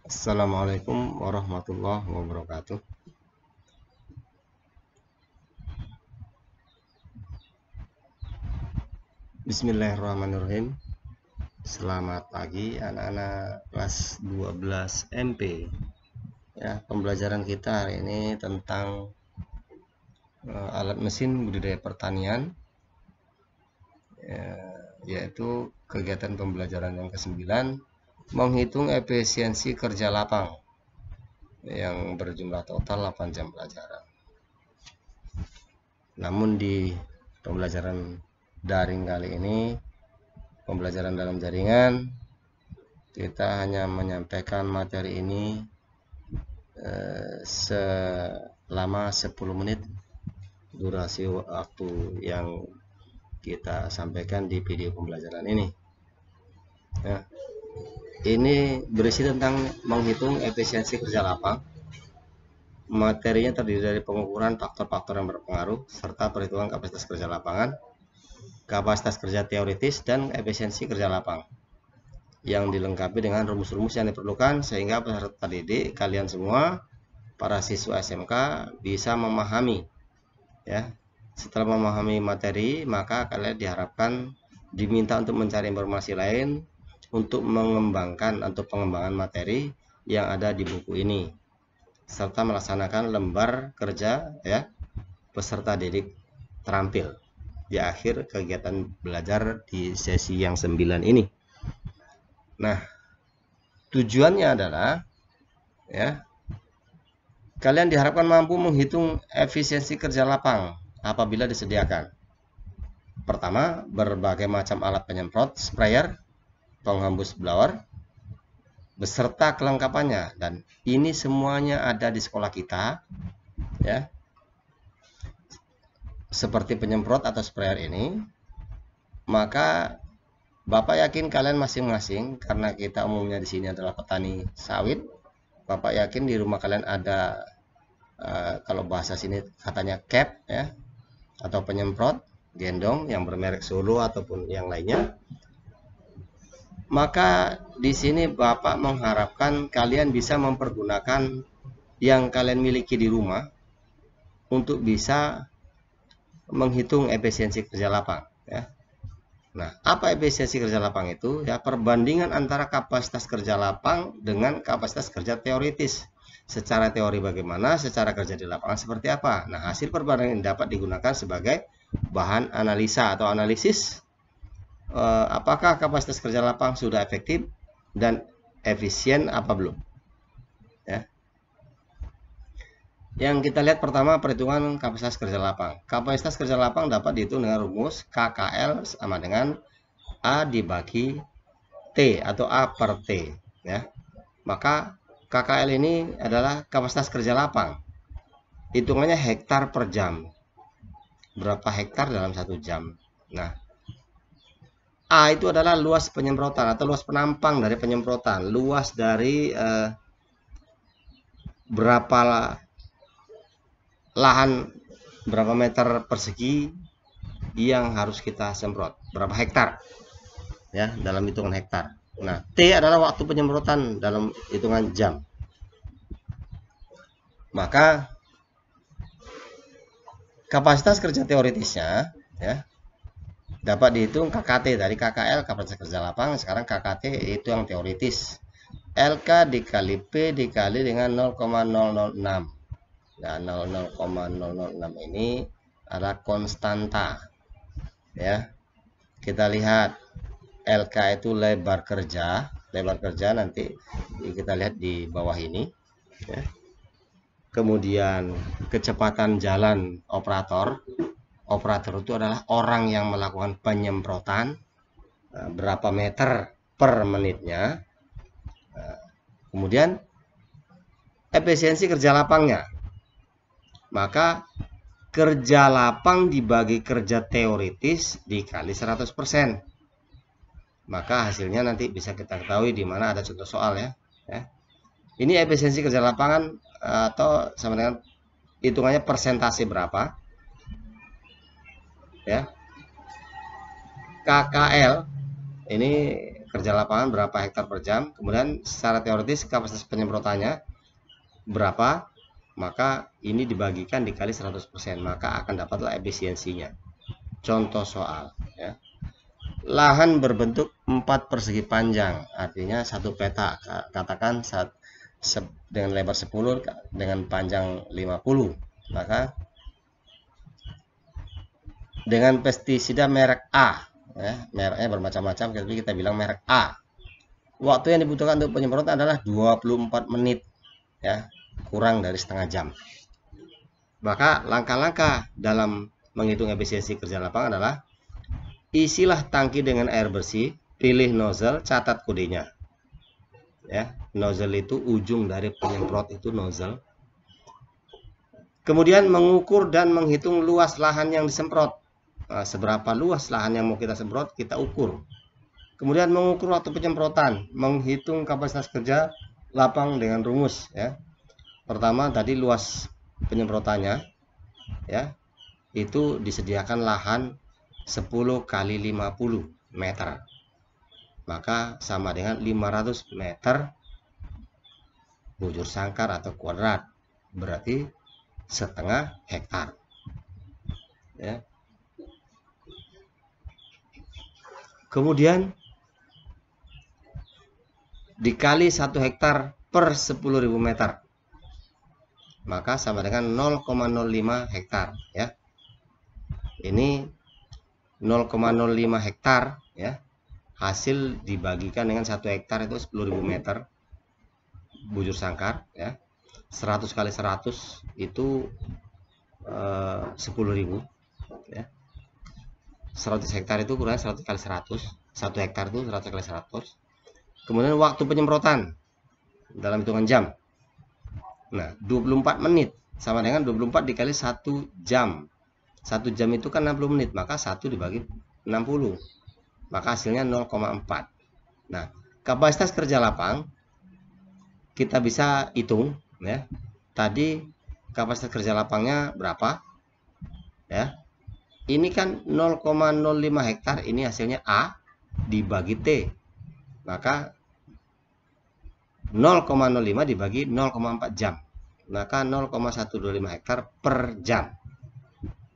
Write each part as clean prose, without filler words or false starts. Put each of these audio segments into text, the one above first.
Assalamualaikum warahmatullahi wabarakatuh. Bismillahirrahmanirrahim. Selamat pagi anak-anak kelas 12 MP. Ya, pembelajaran kita hari ini tentang alat mesin budidaya pertanian, yaitu kegiatan pembelajaran yang ke-9, menghitung efisiensi kerja lapang yang berjumlah total 8 jam pelajaran. Namun di pembelajaran daring kali ini, pembelajaran dalam jaringan, kita hanya menyampaikan materi ini selama 10 menit durasi waktu yang kita sampaikan di video pembelajaran ini. Nah, ini berisi tentang menghitung efisiensi kerja lapang. Materinya terdiri dari pengukuran faktor-faktor yang berpengaruh serta perhitungan kapasitas kerja lapangan, kapasitas kerja teoritis, dan efisiensi kerja lapang yang dilengkapi dengan rumus-rumus yang diperlukan sehingga peserta didik kalian semua, para siswa SMK, bisa memahami. Ya, setelah memahami materi, maka kalian diharapkan diminta untuk mencari informasi lain untuk mengembangkan atau pengembangan materi yang ada di buku ini, serta melaksanakan lembar kerja ya peserta didik terampil di akhir kegiatan belajar di sesi yang 9 ini. Nah, tujuannya adalah ya kalian diharapkan mampu menghitung efisiensi kerja lapang apabila disediakan. Pertama, berbagai macam alat penyemprot, sprayer, penghembus blower, beserta kelengkapannya, dan ini semuanya ada di sekolah kita ya. Seperti penyemprot atau sprayer ini, maka Bapak yakin kalian masing-masing, karena kita umumnya di sini adalah petani sawit, Bapak yakin di rumah kalian ada kalau bahasa sini katanya cap ya, atau penyemprot gendong yang bermerek Solo ataupun yang lainnya. Maka di sini Bapak mengharapkan kalian bisa mempergunakan yang kalian miliki di rumah untuk bisa menghitung efisiensi kerja lapang ya. Nah, apa efisiensi kerja lapang itu? Ya, perbandingan antara kapasitas kerja lapang dengan kapasitas kerja teoritis. Secara teori bagaimana, secara kerja di lapangan seperti apa. Nah, hasil perbandingan ini dapat digunakan sebagai bahan analisa atau analisis apakah kapasitas kerja lapang sudah efektif dan efisien apa belum. Ya. Yang kita lihat pertama, perhitungan kapasitas kerja lapang. Kapasitas kerja lapang dapat dihitung dengan rumus KKL sama dengan A dibagi T atau A per T. Ya. Maka KKL ini adalah kapasitas kerja lapang. Hitungannya hektar per jam. Berapa hektar dalam 1 jam. Nah, A itu adalah luas penyemprotan atau luas penampang dari penyemprotan. Luas dari berapa lahan, berapa meter persegi yang harus kita semprot, berapa hektar ya dalam hitungan hektar. Nah, T adalah waktu penyemprotan dalam hitungan jam. Maka kapasitas kerja teoritisnya ya dapat dihitung KKT dari KKL kapasitas kerja lapang, sekarang KKT itu yang teoritis. LK dikali P dikali dengan 0,006. Nah, 0,006 ini adalah konstanta. Ya. Kita lihat LK itu lebar kerja. Lebar kerja nanti kita lihat di bawah ini. Ya. Kemudian kecepatan jalan operator. Operator itu adalah orang yang melakukan penyemprotan. Berapa meter per menitnya. Kemudian efisiensi kerja lapangnya. Maka kerja lapang dibagi kerja teoritis dikali 100%. Maka hasilnya nanti bisa kita ketahui di mana ada contoh soal ya. Ini efisiensi kerja lapangan atau sama dengan hitungannya persentase berapa. Ya. KKL ini kerja lapangan berapa hektar per jam, kemudian secara teoritis kapasitas penyemprotannya berapa, maka ini dibagikan dikali 100%, maka akan dapatlah efisiensinya. Contoh soal ya. Lahan berbentuk 4 persegi panjang, artinya satu peta, katakan dengan lebar 10 dengan panjang 50, maka dengan pestisida merek A ya, mereknya bermacam-macam, tapi kita bilang merek A. Waktu yang dibutuhkan untuk penyemprotan adalah 24 menit ya, kurang dari setengah jam. Maka langkah-langkah dalam menghitung efisiensi kerja lapangan adalah isilah tangki dengan air bersih, pilih nozzle, catat kodenya. Ya, nozzle itu ujung dari penyemprot itu nozzle. Kemudian mengukur dan menghitung luas lahan yang disemprot. Nah, seberapa luas lahan yang mau kita semprot, kita ukur. Kemudian mengukur waktu penyemprotan, menghitung kapasitas kerja lapang dengan rumus ya. Pertama tadi luas penyemprotannya ya, itu disediakan lahan 10 kali 50 meter, maka sama dengan 500 meter bujur sangkar atau kuadrat, berarti setengah hektar ya. Kemudian dikali 1 hektar per 10.000 meter, maka sama dengan 0,05 hektar ya. Ini 0,05 hektar ya, hasil dibagikan dengan 1 hektar itu 10.000 meter bujur sangkar ya. 100 kali 100 itu 10.000 ya. 100 hektar itu kurang 100 kali 100, 1 hektar itu 100 kali 100. Kemudian waktu penyemprotan dalam hitungan jam. Nah, 24 menit sama dengan 24 dikali 1 jam. 1 jam itu kan 60 menit, maka 1 dibagi 60. Maka hasilnya 0,4. Nah, kapasitas kerja lapang kita bisa hitung ya. Tadi kapasitas kerja lapangnya berapa? Ya. Ini kan 0,05 hektar, ini hasilnya A dibagi T. Maka 0,05 dibagi 0,4 jam. Maka 0,125 hektar per jam.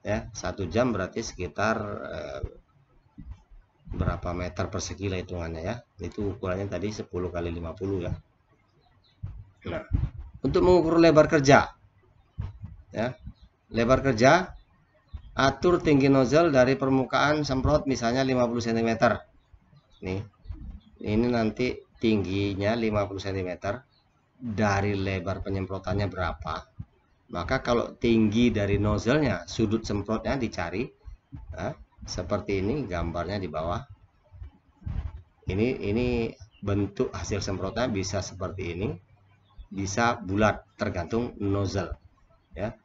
Ya, 1 jam berarti sekitar berapa meter persegi lah hitungannya ya. Itu ukurannya tadi 10 kali 50 ya. Nah, untuk mengukur lebar kerja ya. Lebar kerja, atur tinggi nozzle dari permukaan semprot misalnya 50 cm. Nih. Ini nanti tingginya 50 cm, dari lebar penyemprotannya berapa. Maka kalau tinggi dari nozzle-nya, sudut semprotnya dicari seperti ini gambarnya di bawah. Ini bentuk hasil semprotnya bisa seperti ini, bisa bulat tergantung nozzle ya.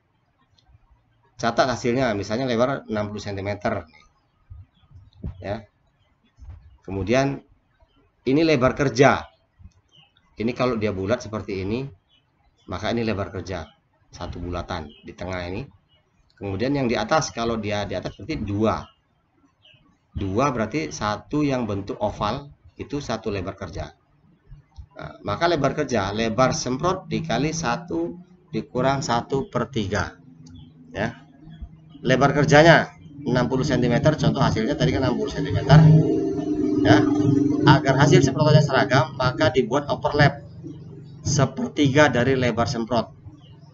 Catat hasilnya, misalnya lebar 60 cm ya. Kemudian ini lebar kerja. Ini kalau dia bulat seperti ini, maka ini lebar kerja, satu bulatan di tengah ini. Kemudian yang di atas, kalau dia di atas berarti 2 berarti 1 yang bentuk oval, itu 1 lebar kerja. Nah, maka lebar kerja, lebar semprot dikali 1 dikurang 1/3 ya. Lebar kerjanya 60 cm, contoh hasilnya tadi kan 60 cm ya. Agar hasil semprotannya seragam, maka dibuat overlap 1/3 dari lebar semprot.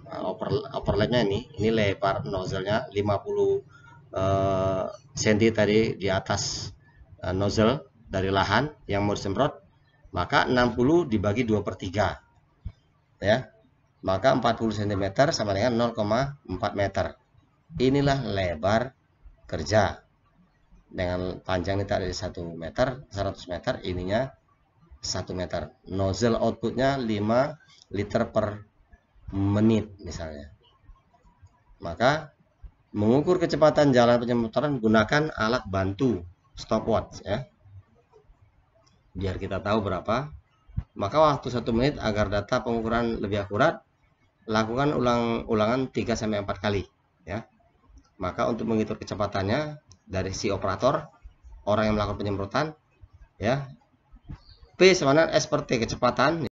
Nah, overlapnya ini lebar nozzle-nya 50 cm tadi di atas nozzle dari lahan yang mau disemprot, maka 60 dibagi 2/3 ya, maka 40 cm sama dengan 0,4 meter. Inilah lebar kerja dengan panjang ini tadi 1 meter, 100 meter, ininya 1 meter. Nozzle outputnya 5 liter per menit misalnya. Maka mengukur kecepatan jalan penyemprotan gunakan alat bantu stopwatch ya, biar kita tahu berapa. Maka waktu 1 menit agar data pengukuran lebih akurat, lakukan ulangan 3-4 kali ya. Maka untuk menghitung kecepatannya dari si operator, orang yang melakukan penyemprotan ya, V sama dengan S per T, kecepatan